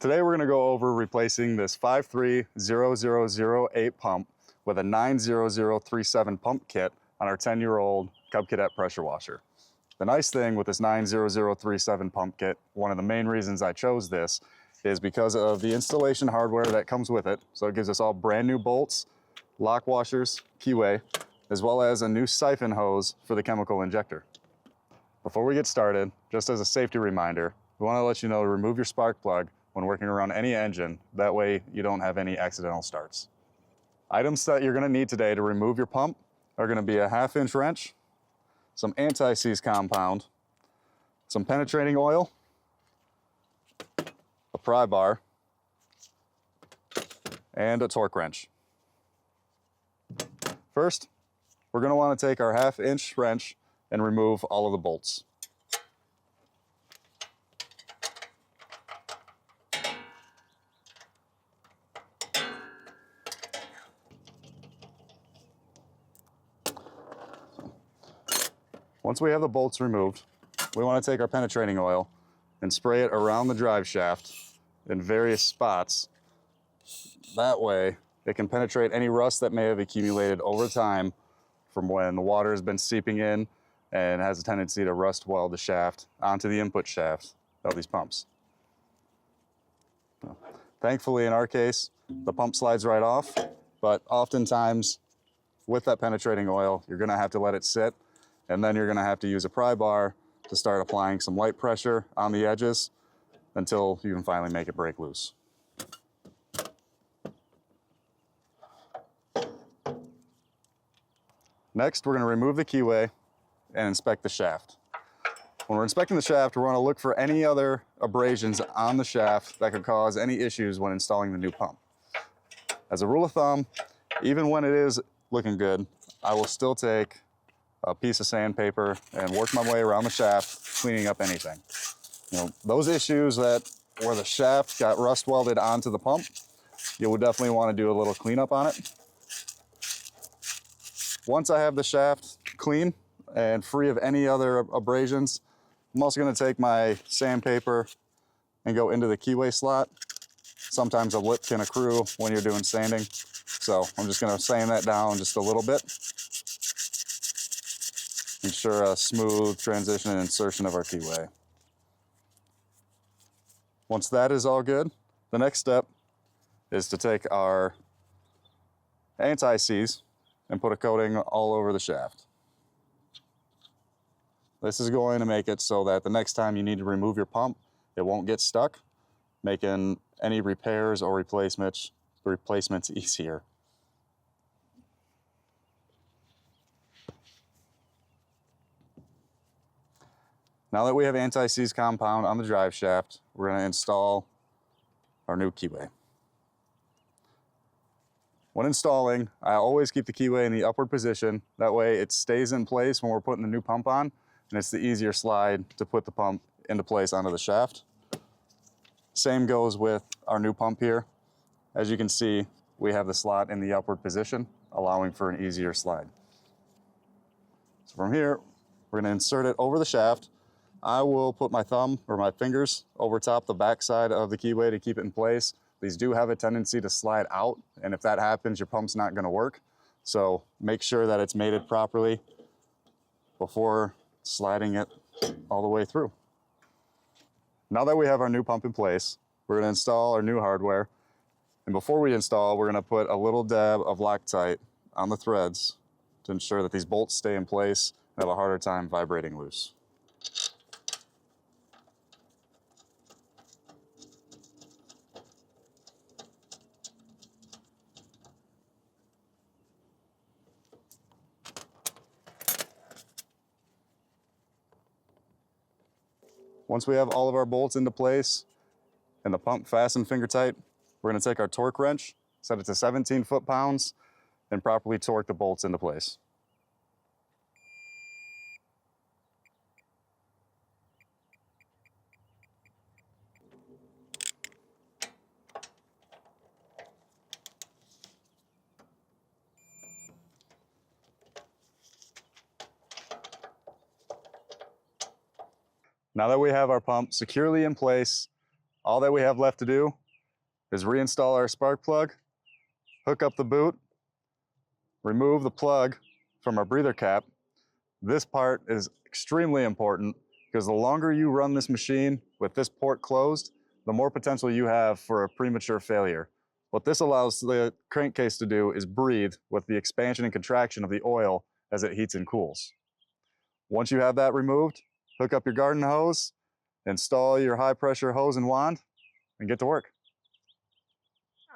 Today we're going to go over replacing this 530008 pump with a 90037 pump kit on our 10-year-old Cub Cadet pressure washer. The nice thing with this 90037 pump kit, one of the main reasons I chose this, is because of the installation hardware that comes with it. So it gives us all brand new bolts, lock washers, keyway, as well as a new siphon hose for the chemical injector. Before we get started, just as a safety reminder, we want to let you know to remove your spark plug when working around any engine. That way you don't have any accidental starts. Items that you're going to need today to remove your pump are going to be a 1/2-inch wrench, some anti-seize compound, some penetrating oil, a pry bar, and a torque wrench. First, we're going to want to take our 1/2-inch wrench and remove all of the bolts. Once we have the bolts removed, we want to take our penetrating oil and spray it around the drive shaft in various spots. That way, it can penetrate any rust that may have accumulated over time from when the water has been seeping in and has a tendency to rust weld the shaft onto the input shaft of these pumps. Thankfully, in our case, the pump slides right off, but oftentimes with that penetrating oil, you're going to have to let it sit, and then you're going to have to use a pry bar to start applying some light pressure on the edges until you can finally make it break loose. Next, we're going to remove the keyway and inspect the shaft. When we're inspecting the shaft, we want to look for any other abrasions on the shaft that could cause any issues when installing the new pump. As a rule of thumb, even when it is looking good, I will still take a piece of sandpaper and work my way around the shaft, cleaning up anything. Those issues where the shaft got rust welded onto the pump, you would definitely want to do a little cleanup on it. Once I have the shaft clean and free of any other abrasions, I'm also going to take my sandpaper and go into the keyway slot. Sometimes a lip can accrue when you're doing sanding, so I'm just going to sand that down just a little bit. Ensure a smooth transition and insertion of our keyway. Once that is all good, the next step is to take our anti-seize and put a coating all over the shaft. This is going to make it so that the next time you need to remove your pump, it won't get stuck, making any repairs or replacements easier. Now that we have anti-seize compound on the drive shaft, we're going to install our new keyway. When installing, I always keep the keyway in the upward position. That way it stays in place when we're putting the new pump on, and it's the easier slide to put the pump into place onto the shaft. Same goes with our new pump here. As you can see, we have the slot in the upward position, allowing for an easier slide. So from here, we're going to insert it over the shaft. I will put my thumb or my fingers over top the backside of the keyway to keep it in place. These do have a tendency to slide out, and if that happens, your pump's not going to work. So make sure that it's mated properly before sliding it all the way through. Now that we have our new pump in place, we're going to install our new hardware. And before we install, we're going to put a little dab of Loctite on the threads to ensure that these bolts stay in place and have a harder time vibrating loose. Once we have all of our bolts into place and the pump fastened finger tight, we're going to take our torque wrench, set it to 17 foot-pounds, and properly torque the bolts into place. Now that we have our pump securely in place All that we have left to do is reinstall our spark plug, hook up the boot, remove the plug from our breather cap. This part is extremely important because the longer you run this machine with this port closed, the more potential you have for a premature failure. What this allows the crankcase to do is breathe with the expansion and contraction of the oil as it heats and cools. Once you have that removed, hook up your garden hose, install your high pressure hose and wand, and get to work.